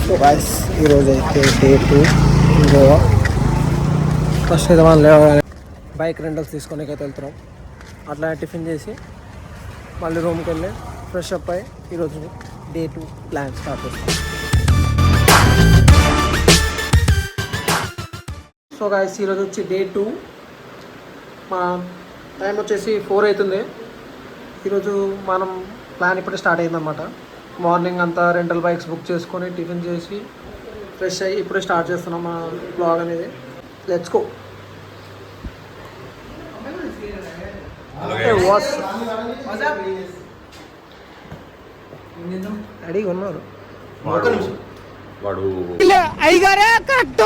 So guys ఈరోజు అయితే day 2 Goa. First అయితే మనం లేవగానే బైక్ రెంటల్స్ తీసుకొని అయితే వెళ్తున్నాం. అట్లా టిఫిన్ చేసి మళ్ళీ రూమ్కి వెళ్ళి ఫ్రెష్ అప్ అయ్యి ఈరోజు డే 2 ప్లాన్ స్టార్ట్ చేస్తాం. సో గాయ్స్ ఈరోజు వచ్చి డే 2. మా టైం వచ్చేసి 4 అవుతుంది. ఈరోజు మనం ప్లాన్ ఇప్పుడే స్టార్ట్ అయిందన్నమాట. మార్నింగ్ అంతా రెంటల్ బైక్స్ బుక్ చేసుకొని టిఫిన్ చేసి ఫ్రెష్ అయ్యి ఇప్పుడే స్టార్ట్ చేస్తున్నాం మా బ్లాగ్ అనేది. Let's go. రెడీగా ఉన్నారు వాడు అయ్యగారే కరెక్ట్,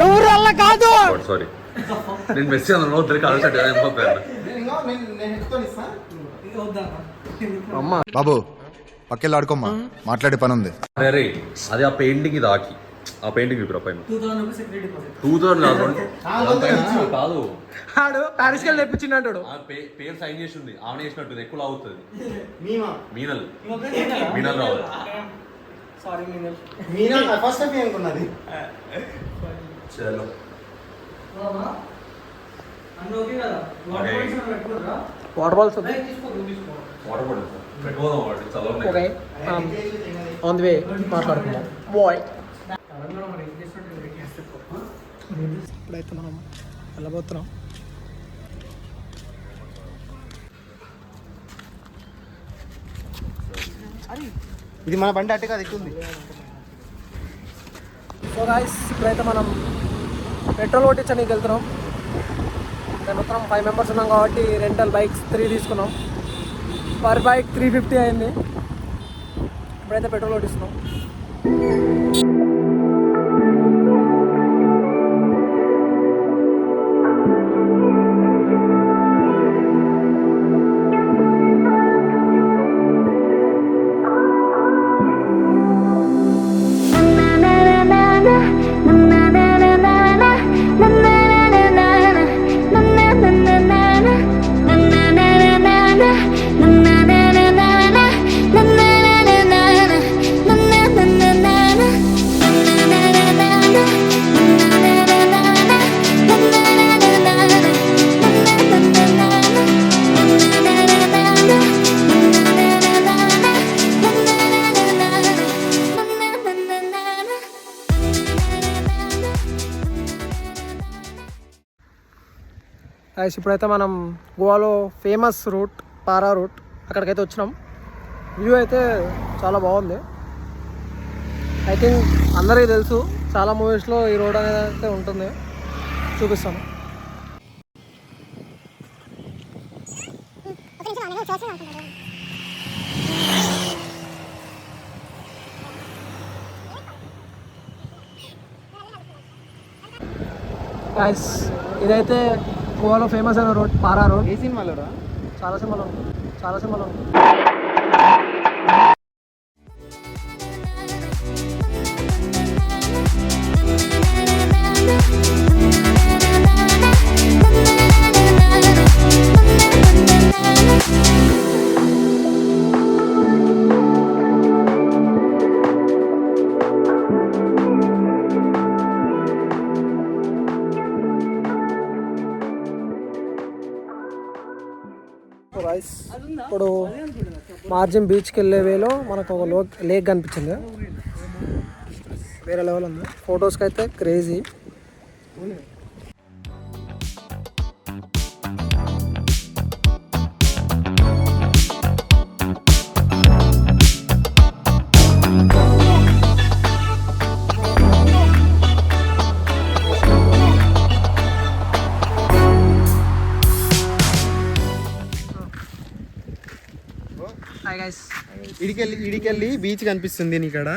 ఎవరు వల్ల కాదు. సారీ నేను మెస్సి అన్న బాబు పక్కెళ్ళి ఆడుకోమ్మా, మాట్లాడే పని ఉంది. అరే అది ఆ పెయింటింగ్ ఇది ఆకి ఆ పెయింటింగ్ ఇప్పుడు పైన 2000 కాదు ఆడు ప్యారిస్ కి తెప్పించిండు అంటాడు. పేరు సైన్ చేసి ఉంది ఆమె చేసినట్టు ఎక్కువ అవుతుంది. మీనల్ మీనల్ రావు. సారీ ఫస్ట్ టైం అనుకున్నది. చలో వాటర్ బాల్స్ వాటర్ బాటిల్ పెట్టుకోదాం వాటి చదవండి. ఓకే ఆన్ ది వే మాట్లాడుకుందాం. బాయ్ ఇప్పుడైతే మనం వెళ్ళబోతున్నాం. ఇది మన బండి అట్టే కాదు ఎక్కుంది. సో గాయ్స్ ఇప్పుడైతే మనం పెట్రోల్ కొట్టించడానికి వెళ్తున్నాం. నేను మొత్తం 5 మెంబర్స్ ఉన్నాం కాబట్టి రెంటల్ బైక్స్ 3 తీసుకున్నాం. పర్ బైక్ 350 అయింది. ఇప్పుడైతే పెట్రోల్ కొట్టిస్తున్నాం. గైస్ ఇప్పుడైతే మనం గోవాలో ఫేమస్ రూట్ పారా రూట్ అక్కడికైతే వచ్చినాం. వ్యూ అయితే చాలా బాగుంది. ఐ థింక్ అందరికీ తెలుసు, చాలా మూవీస్లో ఈ రోడ్ అనేది అయితే ఉంటుంది. చూపిస్తాను. గైస్ ఇదైతే గోవాలో ఫేమస్ అయిన రోడ్ పారా రోడ్. ఏ సినిమాలో చాలా సినిమాలో గాయ్స్ ఇప్పుడు మార్జిన్ బీచ్కి వెళ్ళే వేలో మనకు ఒక లేక్ కనిపించింది. వేరే లెవెల్ ఉంది. ఫొటోస్కి అయితే క్రేజీ. ఇడికెళ్ళి బీచ్ కనిపిస్తుంది. ఇక్కడ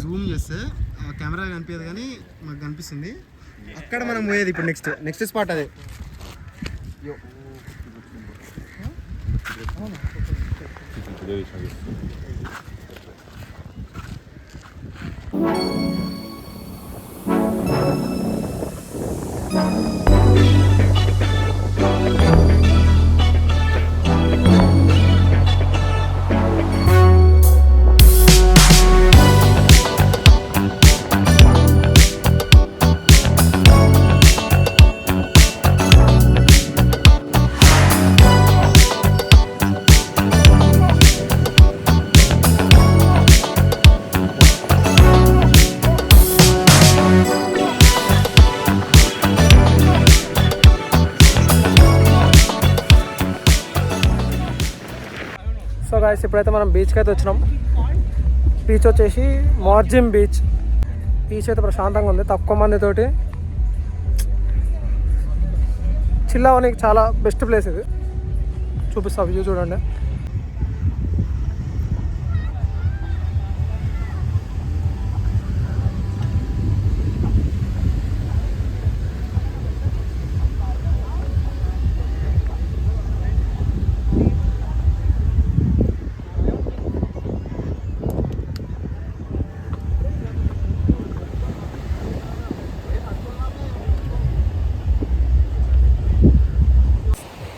జూమ్ చేస్తే కెమెరా కనిపించదు కానీ మాకు కనిపిస్తుంది. అక్కడ మనం పోయేది ఇప్పుడు నెక్స్ట్ స్పాట్ అదే. గాయస్ ఇప్పుడైతే మనం బీచ్కి అయితే వచ్చినాం. బీచ్ వచ్చేసి మార్జిన్ బీచ్. బీచ్ అయితే ప్రశాంతంగా ఉంది, తక్కువ మందితోటి చిల్ అవ్వడానికి చాలా బెస్ట్ ప్లేస్ ఇది. చూపిస్తా వ్యూ చూడండి.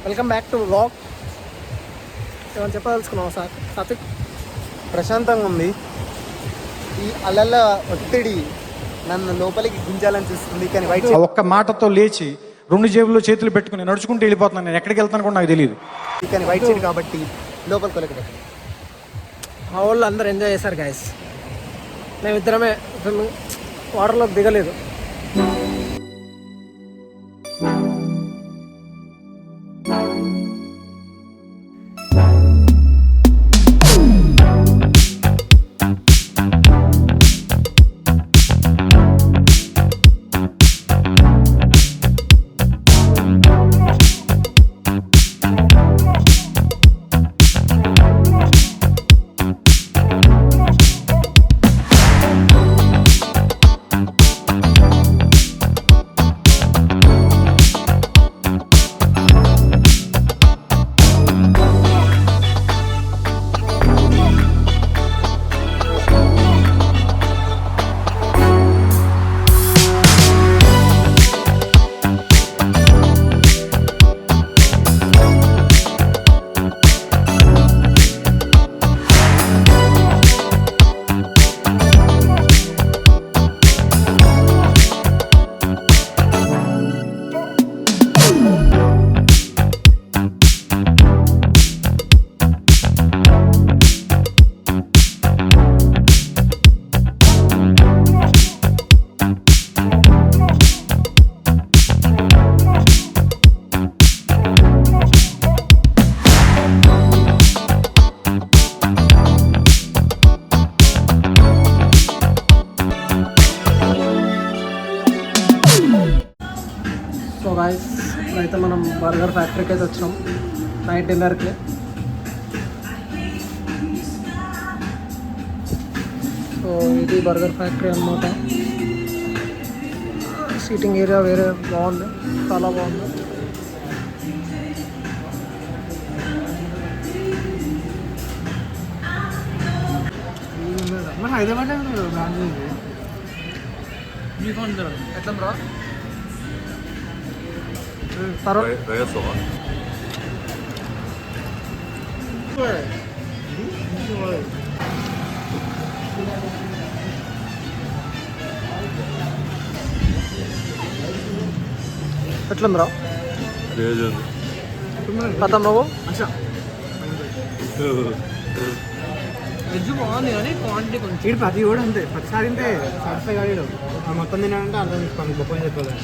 Welcome back to vlog. ఏమైనా చెప్పదలుచుకున్నావు సార్ సాత్విక్? ప్రశాంతంగా ఉంది. ఈ అలల ఒత్తిడి నన్ను లోపలికి గుంజాలని చూస్తుంది, కానీ వైట్ ఆ ఒక్క మాటతో లేచి 2 జేబుల్లో చేతులు పెట్టుకుని నడుచుకుంటూ వెళ్ళిపోతున్నాను. నేను ఎక్కడికి వెళ్తాను కూడా నాకు తెలియదు. కానీ వైట్ షీట్ కాబట్టి లోపలికి వెళ్ళకూడదు. మా వాళ్ళు అందరూ ఎంజాయ్ చేశారు గాయస్. మేమిద్దరమే వాటర్లోకి దిగలేదు. సో గాయస్ ఇప్పుడైతే మనం బర్గర్ ఫ్యాక్టరీకి అయితే వచ్చినాం నైట్ డిన్నర్కి. సో ఇది బర్గర్ ఫ్యాక్టరీ అన్నమాట. సీటింగ్ ఏరియా వేరే బాగుంది, చాలా బాగుంది. హైదరాబాద్ ఎట్లా బ్రో? తర్వాత ఎట్లుందిరా కథ నువ్వు? వెజ్ బాగుంది కానీ క్వాంటిటీ కొంచెం ఇటు ప్రతి కూడా అంతే, ప్రతిసారి అంతే సాటిస్ఫై కాడు. మొత్తం తినాలంటే అర్థం తీసుకోండి, గొప్ప అని చెప్పాలి.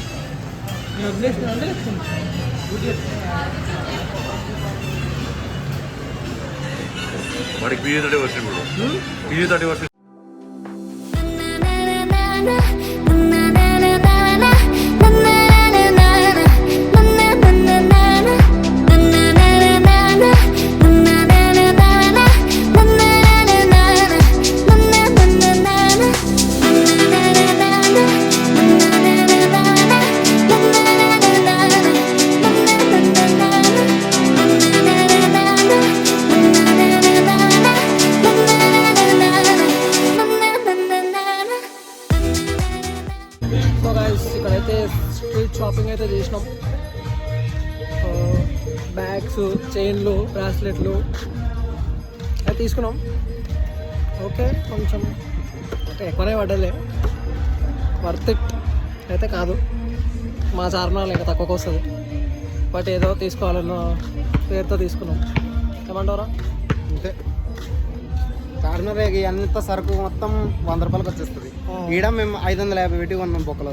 వాడికి PG 30 వచ్చింది ఇప్పుడు. PG 30 వచ్చింది. సో గాయస్ ఇక్కడైతే స్ట్రీట్ షాపింగ్ అయితే చేసినాం. బ్యాగ్స్, చైన్లు, బ్రాస్లెట్లు అయితే తీసుకున్నాం. ఓకే కొంచెం అంటే ఎక్కువనే పడ్డలే, వర్త్ ఇట్ అయితే కాదు. మా చార్మినార్ ఇంకా తక్కువకి వస్తుంది, బట్ ఏదో తీసుకోవాలన్న పేరుతో తీసుకున్నాం. ఏమంటారా? అంతే. చార్మినార్ అంత సరుకు మొత్తం 100 రూపాయలకి వచ్చేస్తుంది. ఈడ మేము 550 పెట్టి కొన్నాం బొక్కలో.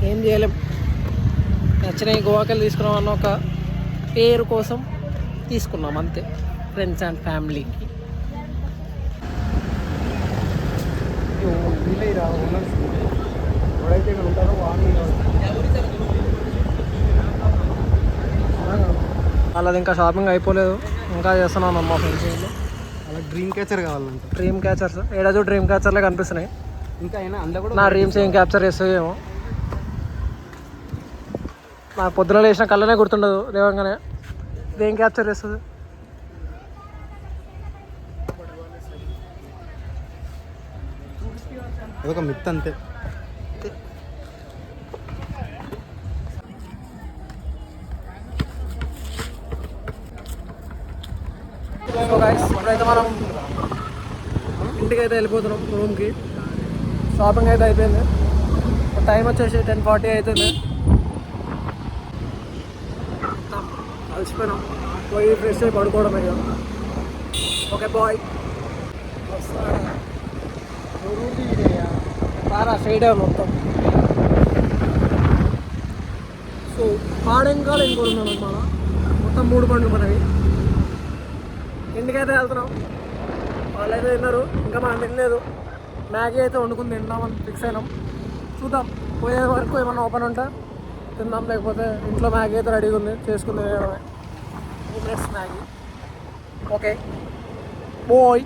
ఏం చేయలేం, నచ్చినవి గోవాకి వెళ్ళి తీసుకున్నాం అన్న ఒక పేరు కోసం తీసుకున్నాం అంతే. ఫ్రెండ్స్ అండ్ ఫ్యామిలీకి. ఎవడైతే ఇక్కడ ఉంటారో వాళ్ళది ఇంకా షాపింగ్ అయిపోలేదు, ఇంకా చేస్తున్నాను మా ఫ్రెండ్స్. అలా డ్రీమ్ క్యాచర్ కావాలంట. డ్రీమ్ క్యాచర్స్ ఏడాది డ్రీమ్ క్యాచర్లే కనిపిస్తున్నాయి. ఇంకా అయినా అందులో కూడా నా డ్రీమ్స్ ఏం క్యాప్చర్ చేస్తాయేమో. నాకు పొద్దున లేచిన కళ్ళనే గుర్తుండదు, లేవగానే ఇదేం క్యాప్చర్ చేస్తుంది. అదొక మిత్ అంతే. సో గైస్, ఇప్పుడైతే మనం ఇంటికి అయితే వెళ్ళిపోతున్నాం, రూమ్కి. షాపింగ్ అయితే అయిపోయింది. టైం వచ్చేసి 10:40 అవుతుంది. అలసిపోయినాం, పోయి ఫ్రెష్ అయి పడుకోవడం అయ్యా. Okay boy. బాగా స్ట్రైట్ మొత్తం. సో పాడెంకాలు ఇంకోడున్నాను అనమాట. మొత్తం 3 బండ్లు మనవి. ఇంటికైతే వెళ్తున్నాం. వాళ్ళైతే తిన్నారు, ఇంకా మనం తినలేదు. మ్యాగీ అయితే వండుకుని తిందామని ఫిక్స్ అయినాం. చూద్దాం, పోయే వరకు ఏమన్నా ఓపెన్ ఉంటే తిందాం, లేకపోతే ఇంట్లో మ్యాగీ అయితే రెడీగా ఉంది, చేసుకుని తినడమే. 2 minutes మ్యాగీ. Okay bye.